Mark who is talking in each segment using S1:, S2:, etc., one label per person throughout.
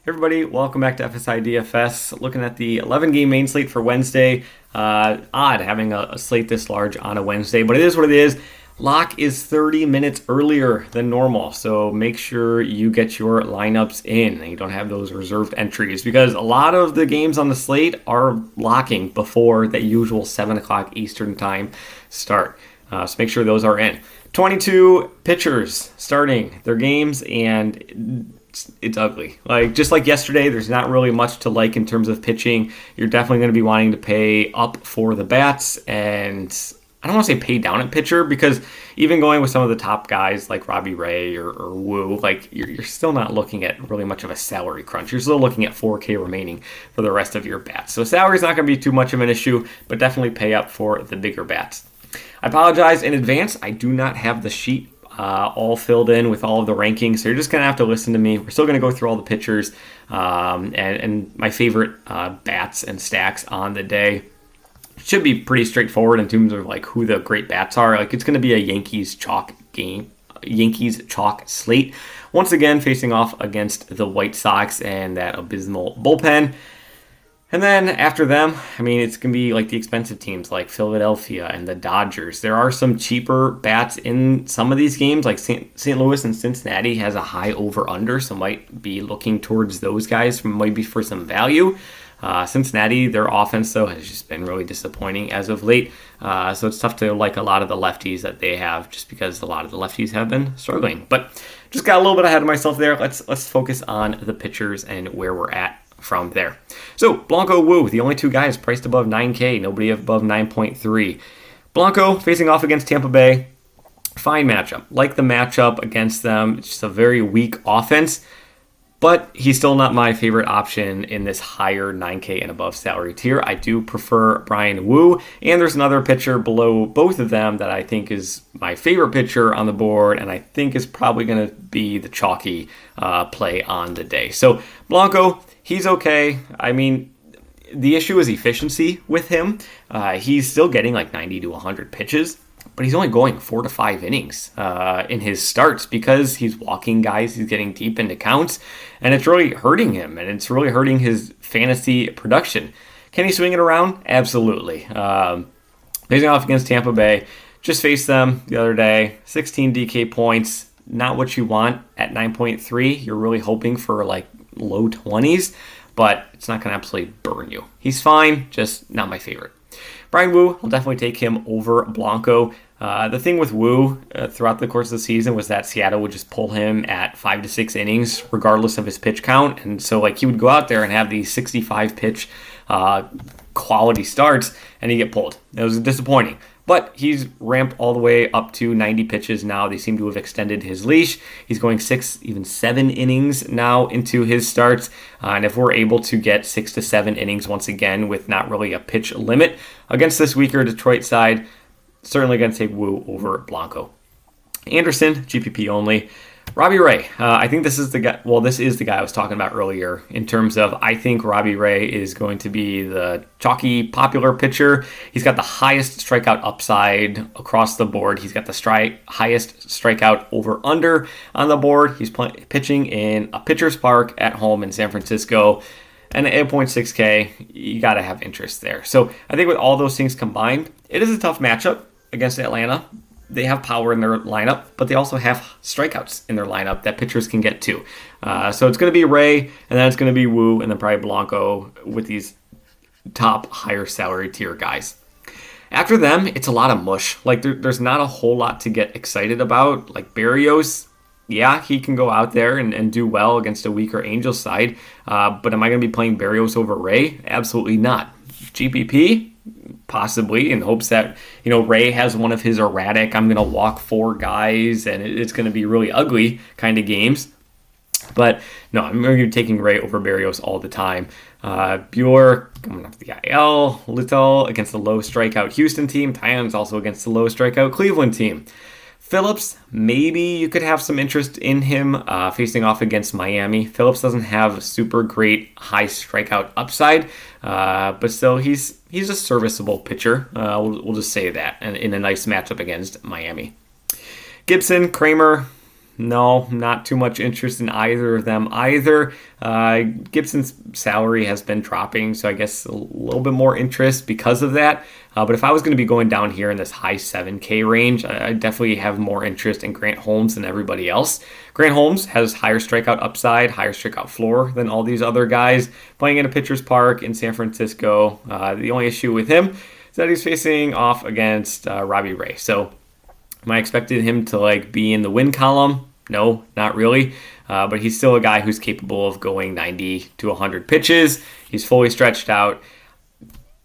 S1: Everybody, welcome back to FSi DFS. Looking at the 11-game main slate for Wednesday. Odd having a slate this large on a Wednesday, but it is what it is. Lock is 30 minutes earlier than normal, so make sure you get your lineups in and you don't have those reserved entries because a lot of the games on the slate are locking before the usual 7 o'clock Eastern time start. So make sure those are in. 22 pitchers starting their games, and it's ugly. Just like yesterday, there's not really much to like in terms of pitching. You're definitely going to be wanting to pay up for the bats, and I don't want to say pay down at pitcher because even going with some of the top guys like Robbie Ray or Woo, you're still not looking at really much of a salary crunch. You're still looking at $4K remaining for the rest of your bats. So salary's not going to be too much of an issue, but definitely pay up for the bigger bats. I apologize in advance. I do not have the sheet all filled in with all of the rankings, so you're just going to have to listen to me. We're still going to go through all the pitchers and my favorite bats and stacks on the day. It should be pretty straightforward in terms of who the great bats are. It's going to be a Yankees chalk game, Yankees chalk slate. Once again, facing off against the White Sox and that abysmal bullpen. And then after them, it's going to be the expensive teams like Philadelphia and the Dodgers. There are some cheaper bats in some of these games, like St. Louis and Cincinnati has a high over-under, so might be looking towards those guys maybe for some value. Cincinnati, their offense, though, has just been really disappointing as of late. So it's tough to like a lot of the lefties that they have just because a lot of the lefties have been struggling. But just got a little bit ahead of myself there. Let's focus on the pitchers and where we're at from there. So Blanco, Woo, the only two guys priced above 9K, nobody above 9.3. Blanco facing off against Tampa Bay. Fine matchup. Like the matchup against them. It's just a very weak offense, but he's still not my favorite option in this higher 9K and above salary tier. I do prefer Brian Woo, and there's another pitcher below both of them that I think is my favorite pitcher on the board, and I think is probably going to be the chalky play on the day. So Blanco, he's okay. The issue is efficiency with him. He's still getting 90 to 100 pitches, but he's only going 4 to 5 innings in his starts because he's walking guys, he's getting deep into counts, and it's really hurting him, and it's really hurting his fantasy production. Can he swing it around? Absolutely. Facing off against Tampa Bay, just faced them the other day, 16 DK points, not what you want at 9.3. You're really hoping for low 20s, but it's not going to absolutely burn you. He's fine, just not my favorite. Brian Woo, I'll definitely take him over Blanco. The thing with Woo throughout the course of the season was that Seattle would just pull him at 5 to 6 innings, regardless of his pitch count. And so he would go out there and have these 65 pitch quality starts, and he'd get pulled. It was disappointing. But he's ramped all the way up to 90 pitches now. They seem to have extended his leash. He's going 6, even 7 innings now into his starts. And if we're able to get 6 to 7 innings once again with not really a pitch limit against this weaker Detroit side, certainly going to take Woo over Blanco. Anderson, GPP only. Robbie Ray, I think this is the guy. Well, this is the guy I was talking about earlier in terms of I think Robbie Ray is going to be the chalky popular pitcher. He's got the highest strikeout upside across the board. He's got the highest strikeout over under on the board. He's pitching in a pitcher's park at home in San Francisco. And at 8.6K, you got to have interest there. So I think with all those things combined, it is a tough matchup against Atlanta. They have power in their lineup, but they also have strikeouts in their lineup that pitchers can get to. So it's going to be Ray, and then it's going to be Woo, and then probably Blanco with these top higher salary tier guys. After them, it's a lot of mush. There's not a whole lot to get excited about. Berrios, yeah, he can go out there and do well against a weaker Angels side. But am I going to be playing Berrios over Ray? Absolutely not. GPP? Possibly, in hopes that Ray has one of his erratic I'm gonna walk 4 guys and it's gonna be really ugly kind of games. But no, I'm going to be taking Ray over Berrios all the time. Bueller coming off the IL. Little against the low strikeout Houston team. Tyan's also against the low strikeout Cleveland team. Phillips, maybe you could have some interest in him facing off against Miami. Phillips doesn't have super great high strikeout upside, but still he's a serviceable pitcher. We'll just say that in a nice matchup against Miami. Gibson, Kramer, No, not too much interest in either of them either. Gibson's salary has been dropping, so I guess a little bit more interest because of that. But if I was going to be going down here in this high 7K range, I definitely have more interest in Grant Holmes than everybody else. Grant Holmes has higher strikeout upside, higher strikeout floor than all these other guys playing in a pitcher's park in San Francisco. The only issue with him is that he's facing off against Robbie Ray. So am I expecting him to be in the win column? No, not really. But he's still a guy who's capable of going 90 to 100 pitches. He's fully stretched out.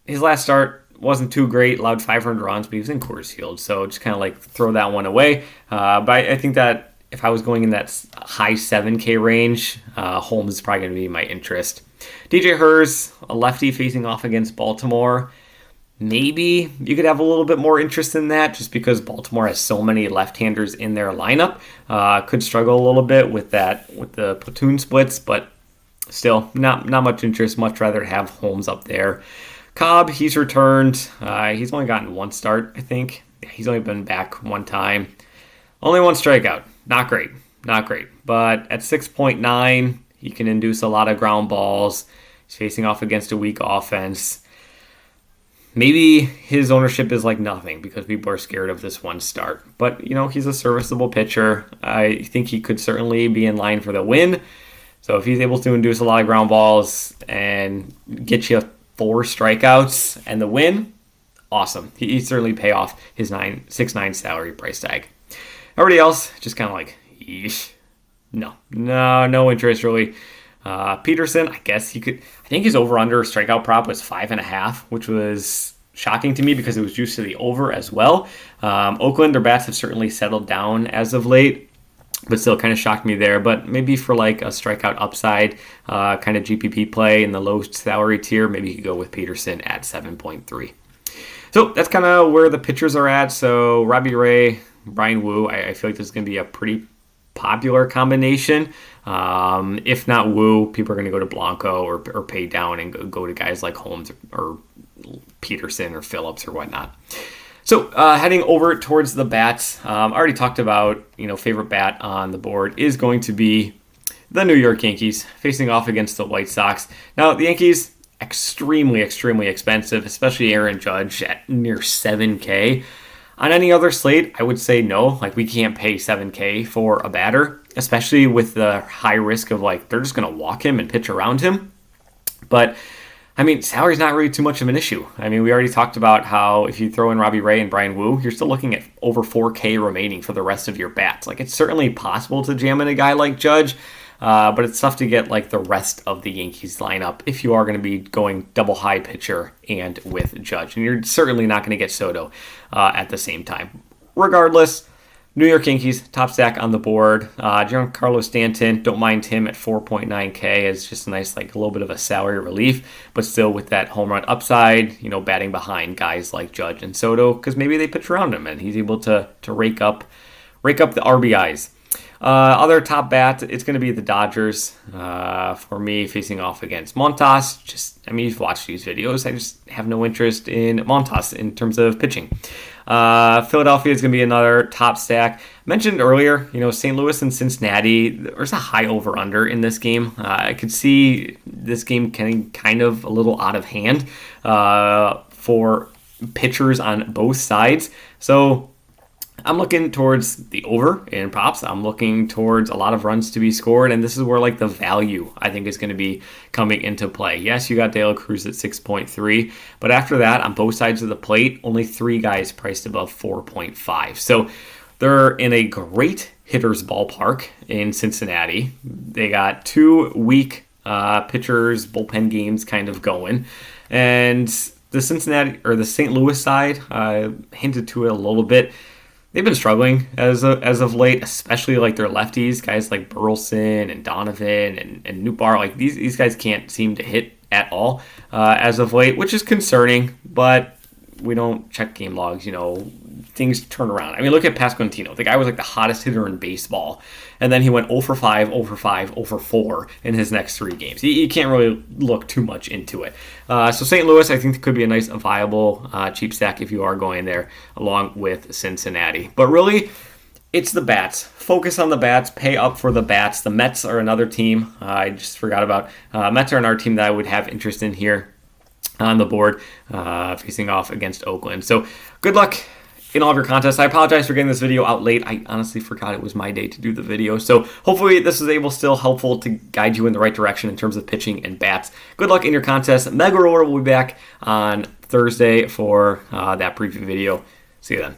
S1: His last start wasn't too great, allowed 500 runs, but he was in Coors Field. So just kind of throw that one away. But I think that if I was going in that high 7K range, Holmes is probably going to be my interest. DJ Hers, a lefty facing off against Baltimore. Maybe you could have a little bit more interest in that just because Baltimore has so many left-handers in their lineup. Could struggle a little bit with the platoon splits, but still not much interest. Much rather have Holmes up there. Cobb, he's returned. He's only gotten one start, I think. He's only been back one time. Only one strikeout. Not great. But at 6.9, he can induce a lot of ground balls. He's facing off against a weak offense. Maybe his ownership is nothing because people are scared of this one start. But, he's a serviceable pitcher. I think he could certainly be in line for the win. So if he's able to induce a lot of ground balls and get you 4 strikeouts and the win, awesome. He'd certainly pay off his 6.9 salary price tag. Everybody else, just kind of yeesh. No interest really. Peterson, I guess he could. I think his over-under strikeout prop was 5.5, which was shocking to me because it was juiced to the over as well. Oakland, their bats have certainly settled down as of late, but still kind of shocked me there. But maybe for a strikeout upside kind of GPP play in the low salary tier, maybe you could go with Peterson at 7.3. So that's kind of where the pitchers are at. So Robbie Ray, Brian Wu, I feel like this is going to be a pretty popular combination. If not Wu, people are going to go to Blanco or pay down and go to guys like Holmes or Peterson or Phillips or whatnot. So heading over towards the bats, I already talked about, favorite bat on the board is going to be the New York Yankees facing off against the White Sox. Now, the Yankees, extremely expensive, especially Aaron Judge at near 7K. On any other slate, I would say no. We can't pay 7K for a batter, especially with the high risk of they're just going to walk him and pitch around him. But salary's not really too much of an issue. We already talked about how if you throw in Robbie Ray and Brian Wu, you're still looking at over 4K remaining for the rest of your bats. It's certainly possible to jam in a guy like Judge, but it's tough to get the rest of the Yankees lineup if you are going to be going double high pitcher and with Judge. And you're certainly not going to get Soto at the same time. Regardless, New York Yankees, top stack on the board. Giancarlo Stanton, don't mind him at 4.9K as just a nice, a little bit of a salary relief, but still with that home run upside, batting behind guys like Judge and Soto, because maybe they pitch around him and he's able to rake up the RBIs. Other top bat, it's going to be the Dodgers for me, facing off against Montas. You've watched these videos. I just have no interest in Montas in terms of pitching. Philadelphia is going to be another top stack. Mentioned earlier, St. Louis and Cincinnati, there's a high over-under in this game. I could see this game getting kind of a little out of hand for pitchers on both sides. So I'm looking towards the over in props. I'm looking towards a lot of runs to be scored, and this is where the value I think is going to be coming into play. Yes, you got De La Cruz at 6.3, but after that, on both sides of the plate, only 3 guys priced above 4.5. So they're in a great hitter's ballpark in Cincinnati. They got 2 weak pitchers, bullpen games kind of going, and the St. Louis side hinted to it a little bit. They've been struggling as of late, especially their lefties, guys like Burleson and Donovan and Nootbaar. These guys can't seem to hit at all as of late, which is concerning, but we don't check game logs, things turn around. Look at Pasquantino. The guy was the hottest hitter in baseball, and then he went 0 for 5, 0 for 5, 0 for 4 in his next 3 games. You can't really look too much into it. So St. Louis, I think, could be a nice, viable cheap stack if you are going there, along with Cincinnati. But really, It's the bats. Focus on the bats. Pay up for the bats. The Mets are another team I just forgot about. Mets are another team that I would have interest in here on the board, facing off against Oakland. So good luck in all of your contests. I apologize for getting this video out late. I honestly forgot it was my day to do the video. So hopefully this was still helpful to guide you in the right direction in terms of pitching and bats. Good luck in your contest. Mega Roller will be back on Thursday for that preview video. See you then.